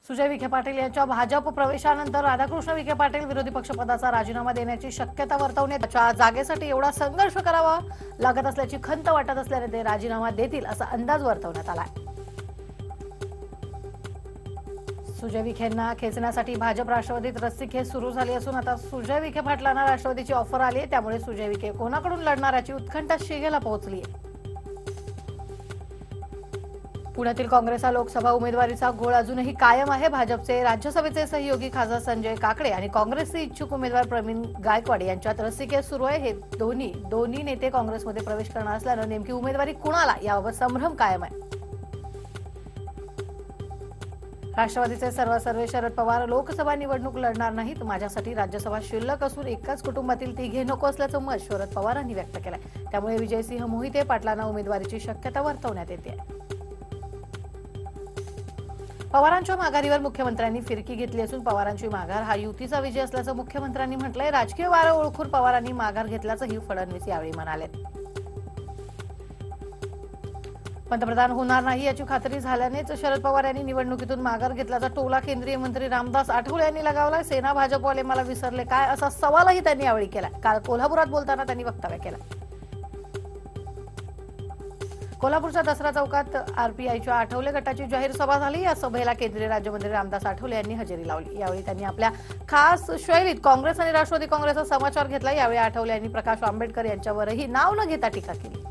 सुजय विखे पाटील यांच्या भाजप प्रवेशानंतर राधाकृष्ण विखे पाटील विरोधी पक्षपदाचा राजीनामा देण्याची शक्यता वर्तवणे त्याच्या जागेसाठी एवढा संघर्ष करावा लागत असल्याची खंत वाटत असल्याने ते राजीनामा देतील असा अंदाज वर्तवण्यात आलाय। सुजय विखेंना खेचण्यासाठी भाजप राष्ट्रवादीत रस्सीखेच सुरू झाली असून आता सुजय विखे पाटलांना राष्ट्रवादीची ऑफर आली आहे, त्यामुळे सुजय विखे कोणाकडून लढणार याची उत्कंठा शिगेला पोहोचली आहे। पुण्यातील काँग्रेसचा लोकसभा उमेदवारीचा घोळ अजूनही कायम आहे। भाजपचे राज्यसभेचे सहयोगी खासदार संजय काकडे आणि काँग्रेसचे इच्छुक उमेदवार प्रवीण गायकवाड यांच्यात रस्सीखेच सुरू आहे। हे दोन्ही नेते काँग्रेसमध्ये प्रवेश करणार असल्यानं नेमकी उमेदवारी कुणाला याबाबत संभ्रम कायम आहे। राष्ट्रवादीचे सर्वसर्वे शरद पवार लोकसभा निवडणूक लढणार नाहीत, माझ्यासाठी राज्यसभा शिल्लक असून एकाच कुटुंबातील तिघे नको असल्याचं मत शरद पवारांनी व्यक्त केलंय। त्यामुळे विजयसिंह मोहिते पाटलांना उमेदवारीची शक्यता वर्तवण्यात येते। पवारांच्या माघारीवर मुख्यमंत्र्यांनी फिरकी घेतली असून पवारांची माघार हा युतीचा विजय असल्याचं मुख्यमंत्र्यांनी म्हटलंय। राजकीय वारं ओळखून पवारांनी माघार घेतल्याचंही फडणवीस यावेळी म्हणाले। पंतप्रधान होणार नाही याची खात्री झाल्यानेच शरद पवार यांनी निवडणुकीतून माघार घेतल्याचा टोला केंद्रीय मंत्री रामदास आठवले यांनी लगावला। सेना भाजपवाले मला विसरले काय असा सवालही त्यांनी यावेळी केला। काल कोल्हापुरात बोलताना त्यांनी वक्तव्य केलं। कोल्हापूरच्या दसरा चौकात आरपीआयच्या आठवले गटाची जाहीर सभा झाली। या सभेला केंद्रीय राज्यमंत्री रामदास आठवले यांनी हजेरी लावली। यावेळी त्यांनी आपल्या खास शैलीत काँग्रेस आणि राष्ट्रवादी काँग्रेसचा समाचार घेतला। यावेळी आठवले यांनी प्रकाश आंबेडकर यांच्यावरही नाव न घेता टीका केली।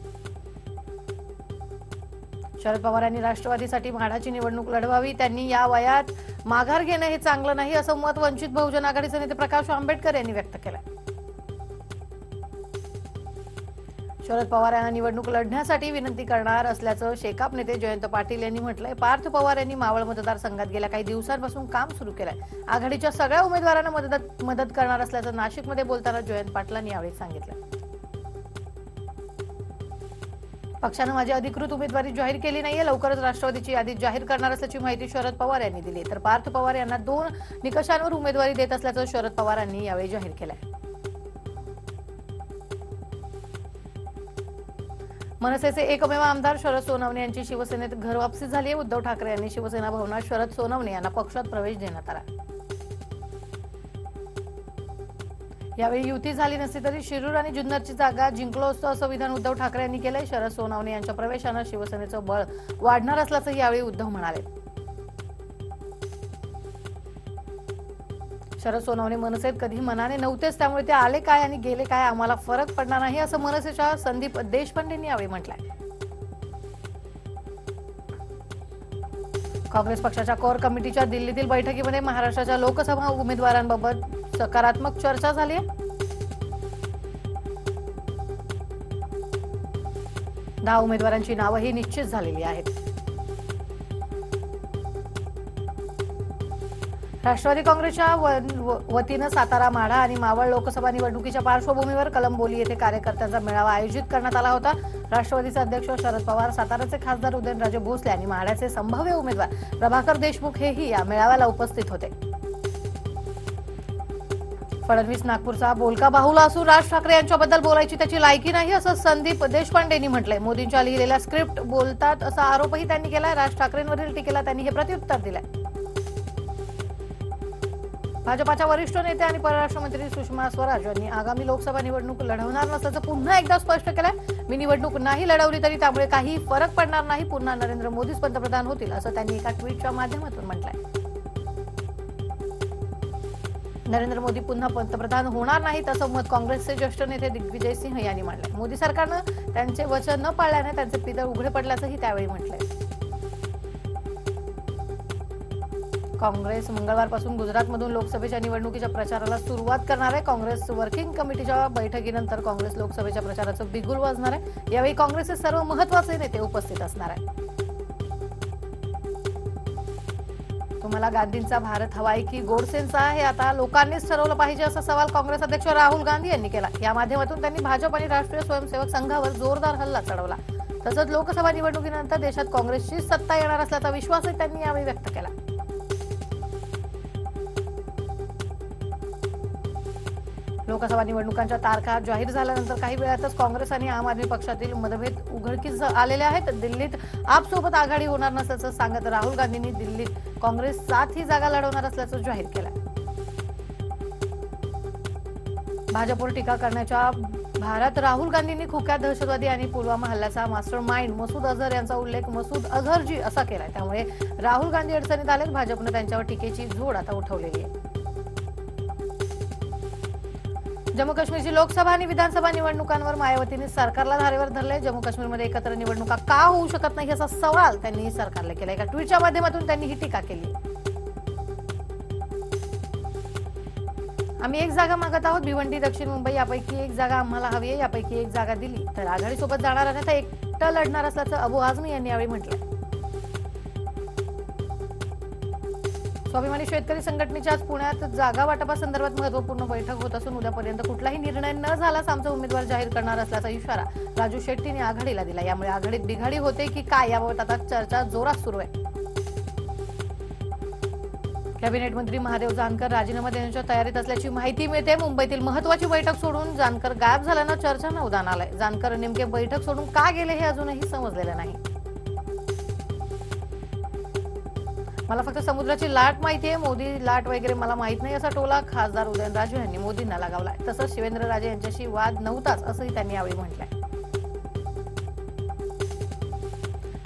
शरद पवार यांनी राष्ट्रवादीसाठी म्हाडाची निवडणूक लढवावी, त्यांनी या वयात माघार घेणं हे चांगलं नाही असं मत वंचित बहुजन आघाडीचे नेते प्रकाश आंबेडकर यांनी व्यक्त केलं। शरद पवार यांना निवडणूक लढण्यासाठी विनंती करणार असल्याचं शेकाप नेते जयंत पाटील यांनी म्हटलंय। पार्थ पवार यांनी मावळ मतदारसंघात गेल्या काही दिवसांपासून काम सुरू केलंय। आघाडीच्या सगळ्या उमेदवारांना मदत करणार असल्याचं नाशिकमध्ये बोलताना जयंत पाटलांनी यावेळी सांगितलं। पक्षानं माझी अधिकृत उमेदवारी जाहीर केली नाहीये, लवकरच राष्ट्रवादीची यादी जाहीर करणार असल्याची माहिती शरद पवार यांनी दिली। तर पार्थ पवार यांना 2 निकषांवर उमेदवारी देत असल्याचं शरद पवारांनी यावेळी जाहीर केलंय। मनसेचे एकमेव आमदार शरद सोनवणे यांची शिवसेनेत घरवापसी झाली आहे। उद्धव ठाकरे यांनी शिवसेना भवनात शरद सोनवणे यांना पक्षात प्रवेश देण्यात आला। यावेळी युती झाली नसली तरी शिरूर आणि जुन्नरची जागा जिंकलो असतो असं विधान उद्धव ठाकरे यांनी केलंय। शरद सोनवणे यांच्या प्रवेशानं शिवसेनेचं बळ वाढणार असल्याचं यावेळी उद्धव म्हणाले। शरद सोनवणे मनसेत कधी मनाने नव्हतेच, त्यामुळे ते आले काय आणि गेले काय आम्हाला फरक पडणार नाही असं मनसेच्या संदीप देशपांडेंनी यावेळी म्हटलंय। काँग्रेस पक्षाच्या कोर कमिटीच्या दिल्लीतील बैठकीमध्ये महाराष्ट्राच्या लोकसभा उमेदवारांबाबत सकारात्मक चर्चा झाली आहे। 10 उमेदवारांची नावंही निश्चित झालेली आहेत। राष्ट्रवादी काँग्रेसच्या वतीनं सातारा, माढा आणि मावळ लोकसभा निवडणुकीच्या पार्श्वभूमीवर कलंबोली येथे कार्यकर्त्यांचा मेळावा आयोजित करण्यात आला होता। राष्ट्रवादीचे अध्यक्ष शरद पवार, साताराचे खासदार उदयनराजे भोसले आणि माढ्याचे संभाव्य उमेदवार प्रभाकर देशमुख हेही या मेळाव्याला उपस्थित होते। फडणवीस नागपूरचा बोलका बाहुला असून राज ठाकरे यांच्याबद्दल बोलायची त्याची लायकी नाही असं संदीप देशपांडेंनी म्हटलंय। मोदींच्या लिहिलेल्या स्क्रिप्ट बोलतात असा आरोपही त्यांनी केलाय। राज ठाकरेंवरील टीकेला त्यांनी हे प्रत्युत्तर दिलंय। भाजपाच्या वरिष्ठ नेते आणि परराष्ट्र मंत्री सुषमा स्वराज यांनी आगामी लोकसभा निवडणूक लढवणार नसल्याचं पुन्हा एकदा स्पष्ट केलंय। मी निवडणूक नाही लढवली तरी त्यामुळे काही फरक पडणार नाही, पुन्हा नरेंद्र मोदीच पंतप्रधान होतील असं त्यांनी एका ट्विटच्या माध्यमातून म्हटलंय। नरेंद्र मोदी पुन्हा पंतप्रधान होणार नाहीत असं मत काँग्रेसचे ज्येष्ठ नेते दिग्विजय सिंह यांनी मांडलंय। मोदी सरकारनं त्यांचे वचन न पाळल्याने त्यांचे पितळ उघडे पडल्याचंही त्यावेळी म्हटलंय। काँग्रेस मंगळवारपासून गुजरातमधून लोकसभेच्या निवडणुकीच्या प्रचाराला सुरुवात करणार आहे। काँग्रेस वर्किंग कमिटीच्या बैठकीनंतर काँग्रेस लोकसभेच्या प्रचाराचं बिगुल वाजणार आहे। यावेळी काँग्रेसचे सर्व महत्त्वाचे नेते उपस्थित असणार आहेत। तुम्हाला गांधींचा भारत हवाय की गोडसेंचा हे आता लोकांनीच ठरवलं पाहिजे असा सवाल काँग्रेस अध्यक्ष राहुल गांधी यांनी केला। या माध्यमातून त्यांनी भाजप आणि राष्ट्रीय स्वयंसेवक संघावर जोरदार हल्ला चढवला। तसंच लोकसभा निवडणुकीनंतर देशात काँग्रेसची सत्ता येणार असल्याचा विश्वासही त्यांनी यावेळी व्यक्त केला। लोकसभा निवडणुकांच्या तारखा जाहीर झाल्यानंतर काही वेळातच काँग्रेस आणि आम आदमी पक्षातील मतभेद उघडकीस आलेले आहेत. दिल्लीत आपसोबत आघाडी होणार नसल्याचं सांगत राहुल गांधींनी दिल्लीत काँग्रेस 7 ही जागा लढवणार असल्याचं जाहीर केलं. भाजपवर टीका करण्याच्या भारत राहुल गांधींनी खुक्या दहशतवादी आणि पुलवामा हल्ल्याचा मास्टर माइंड मसूद अझहर यांचा उल्लेख मसूद अझहरजी असा केलाय. त्यामुळे राहुल गांधी अडचणीत आलेत. भाजपने त्यांच्यावर टीकेची झोड आता उठवलेली आहे. जम्मू काश्मीरची लोकसभा आणि विधानसभा निवडणुकांवर मायावतींनी सरकारला धारेवर धरले. जम्मू काश्मीरमध्ये एकत्र निवडणुका का होऊ शकत नाही असा सवाल त्यांनी सरकारला केला. एका ट्विटच्या माध्यमातून त्यांनी ही टीका केली. आम्ही एक जागा मागत आहोत, भिवंडी, दक्षिण मुंबई यापैकी एक जागा आम्हाला हवी आहे. यापैकी एक जागा दिली तर आघाडीसोबत जाणार अन्यथा एकटं लढणार असल्याचं अबू आझमी यांनी यावेळी म्हटलं. स्वाभिमानी शेतकरी संघटनेची आज पुण्यात जागा वाटपासंदर्भात महत्वपूर्ण बैठक होत असून उद्यापर्यंत कुठलाही निर्णय न झाल्यास आमचा उमेदवार जाहीर करणार असल्याचा इशारा राजू शेट्टीने आघाडीला दिला. यामुळे आघाडीत बिघाडी होते की काय याबाबत आता चर्चा जोरात सुरू आहे. कॅबिनेट मंत्री महादेव जानकर राजीनामा देण्याच्या तयारीत असल्याची माहिती मिळते. मुंबईतील महत्वाची बैठक सोडून जानकर गायब झाल्यानं चर्चांना उधाण आलंय. जानकर नेमके बैठक सोडून का गेले हे अजूनही समजलेलं नाही. मला फक्त समुद्राची लाट माहिती आहे, मोदी लाट वगैरे मला माहित नाही असा टोला खासदार उदयनराजे यांनी मोदींना लगावलाय. तसंच शिवेंद्रराजे यांच्याशी वाद नव्हताच असंही त्यांनी यावेळी म्हटलंय.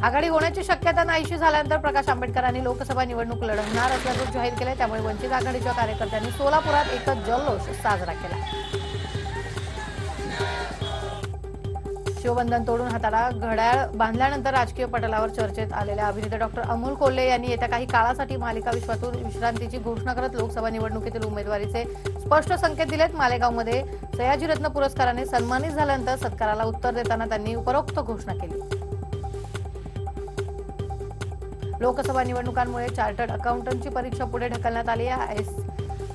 आघाडी होण्याची शक्यता नाहीशी झाल्यानंतर प्रकाश आंबेडकरांनी लोकसभा निवडणूक लढवणार असल्याचं जाहीर केलंय. त्यामुळे वंचित आघाडीच्या कार्यकर्त्यांनी सोलापुरात एकच जल्लोष साजरा केला. शिवबंधन तोडून हाताला घड्याळ बांधल्यानंतर राजकीय पटलावर चर्चेत आलेल्या अभिनेते डॉक्टर अमोल कोल्हे यांनी येत्या काही काळासाठी मालिका विश्वातून विश्रांतीची घोषणा करत लोकसभा निवडणुकीतील उमेदवारीचे स्पष्ट संकेत दिलेत. मालेगावमध्ये सयाजीरत्न पुरस्काराने सन्मानित झाल्यानंतर सत्काराला उत्तर देताना त्यांनी उपरोक्त घोषणा केली. लोकसभा निवडणुकांमुळे चार्टर्ड अकाउंटंटची परीक्षा पुढे ढकलण्यात आली आहे.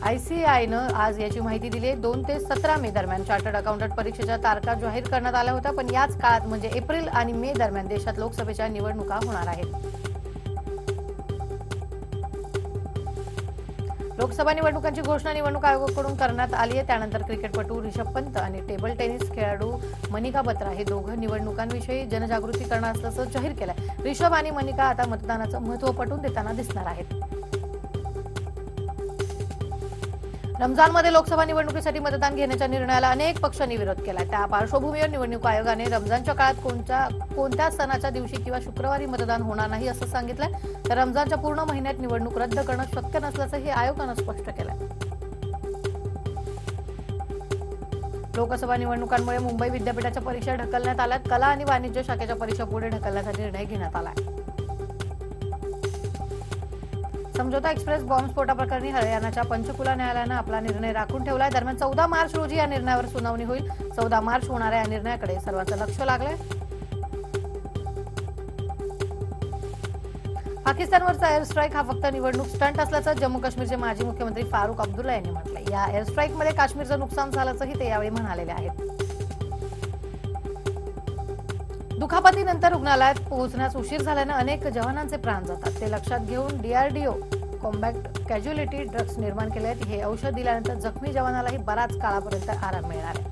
आयसीआयनं आज याची माहिती दिली. 2 ते 17 मे दरम्यान चार्टर्ड अकाउंटंट परीक्षेच्या तारखा जाहीर करण्यात आल्या होत्या. पण याच काळात म्हणजे एप्रिल आणि मे दरम्यान देशात लोकसभेच्या निवडणुका होणार आहेत. लोकसभा निवडणुकांची घोषणा निवडणूक आयोगाकडून करण्यात आली आहे. त्यानंतर क्रिकेटपटू ऋषभ पंत आणि टेबल टेनिस खेळाडू मनिका बत्रा हे दोघं निवडणुकांविषयी जनजागृती करणार असल्याचं जाहीर केलंय. ऋषभ आणि मनिका आता मतदानाचं महत्त्व पटवून देताना दिसणार आहेत. रमजानमध्ये लोकसभा निवडणुकीसाठी मतदान घेण्याच्या निर्णयाला अनेक पक्षांनी विरोध केला. त्या पार्श्वभूमीवर निवडणूक आयोगाने रमजानच्या काळात कोणत्याच सणाच्या दिवशी किंवा शुक्रवारी मतदान होणार नाही असं सांगितलंय. तर रमजानच्या पूर्ण महिन्यात निवडणूक रद्द करणं शक्य नसल्याचंही आयोगानं स्पष्ट केलंय. लोकसभा निवडणुकांमुळे मुंबई विद्यापीठाच्या परीक्षा ढकलण्यात आल्यात. कला आणि वाणिज्य शाखेच्या परीक्षा पुढे ढकलण्याचा निर्णय घेण्यात आलाय. समझोता एक्सप्रेस बॉम्बस्फोटाप्रकरणी हरियाणाच्या पंचकुला न्यायालयानं आपला निर्णय राखून ठेवलाय. दरम्यान 14 मार्च रोजी या निर्णयावर सुनावणी होईल. 14 मार्च होणाऱ्या या निर्णयाकडे सर्वांचं लक्ष लागलंय. पाकिस्तानवरचा एअर स्ट्राईक हा फक्त निवडणूक स्टंट असल्याचं जम्मू काश्मीरचे माजी मुख्यमंत्री फारुख अब्दुल्ला यांनी म्हटलंय. या एअर स्ट्राईकमध्ये काश्मीरचं नुकसान झाल्याचंही ते यावेळी म्हणालेले आहेत. दुखापतीनंतर रुग्णालयात पोहोचण्यास उशीर झाल्यानं अनेक जवानांचे प्राण जातात. ते लक्षात घेऊन डीआरडीओ कॉम्बॅक्ट कॅज्युअलिटी ड्रग्स निर्माण केले आहेत. हे औषध दिल्यानंतर जखमी जवानालाही बराच काळापर्यंत आराम मिळणार आहे.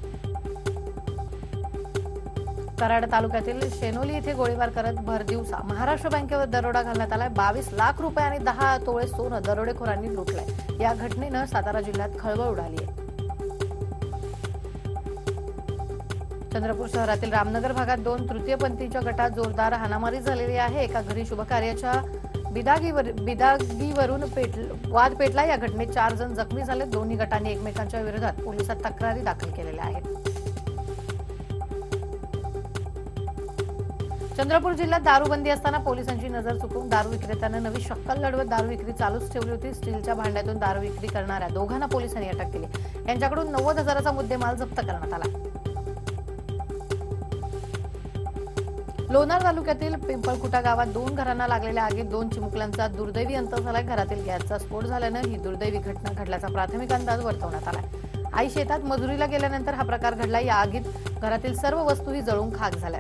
कराड तालुक्यातील शेनोली इथे गोळीबार करत भरदिवसा महाराष्ट्र बँकेवर दरोडा घालण्यात आलाय. 22 लाख रुपये आणि 10 तोळे सोनं दरोडेखोरांनी लुटलंय. या घटनेनं सातारा जिल्ह्यात खळबळ उडाली आहे. चंद्रपूर शहरातील रामनगर भागात 2 तृतीयपंथीच्या गटात जोरदार हाणामारी झालेली आहे. एका घरी शुभकार्याच्या बिदागीवरून वाद पेटला. या घटनेत 4 जण जखमी झाले. दोन्ही गटांनी एकमेकांच्या विरोधात पोलिसात तक्रारी दाखल केलेल्या आहेत. चंद्रपूर जिल्ह्यात दारूबंदी असताना पोलिसांची नजर चुकवून दारू विक्रेत्यानं नवी शक्कल लढवत दारू विक्री चालूच ठेवली होती. स्टीलच्या भांड्यातून दारू विक्री करणाऱ्या दोघांना पोलिसांनी अटक केली. यांच्याकडून 90,000चा मुद्देमाल जप्त करण्यात आला. लोणार तालुक्यातील पिंपळखुटा गावात 2 घरांना लागलेल्या आगीत 2 चिमुकल्यांचा दुर्दैवी अंत झालाय. घरातील गॅसचा स्फोट झाल्यानं ही दुर्दैवी घटना घडल्याचा प्राथमिक अंदाज वर्तवण्यात आलाय. आई शेतात मजुरीला गेल्यानंतर हा प्रकार घडला. या आगीत घरातील सर्व वस्तूही जळून खाक झाल्या.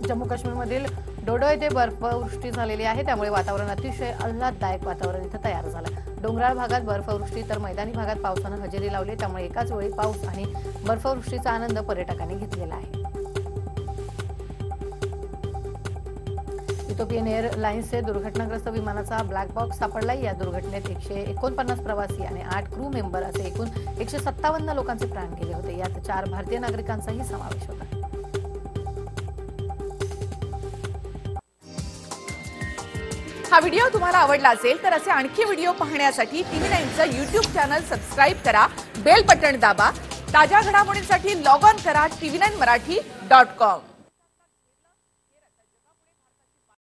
जम्मू काश्मीरमधील डोडो येथे बर्फवृष्टी झालेली आहे, त्यामुळे वातावरण अतिशय आल्हाददायक वातावरण इथं तयार झालं। डोंगराळ भागात बर्फवृष्टी तर मैदानी भागात पावसानं हजेरी लावली, त्यामुळे एकाच वेळी पाऊस आणि बर्फवृष्टीचा आनंद पर्यटकांनी घेतलेला आहे। इथिओपियन एअरलाइन्सचे दुर्घटनाग्रस्त विमानाचा ब्लॅक बॉक्स सापडला। या दुर्घटनेत 149 प्रवासी आणि 8 क्रू मेंबर असे एकूण 157 लोकांचे प्राण गेले होते। यात 4 भारतीय नागरिकांचाही समावेश होता। हा व्हिडिओ तुम्हाला आवडला असेल तर असे आणखी व्हिडिओ पाहण्यासाठी TV9चं YouTube चॅनल सबस्क्राइब करा, बेल बटन दाबा। ताज्या घडामोडींसाठी लॉग ऑन करा tv9marathi.com।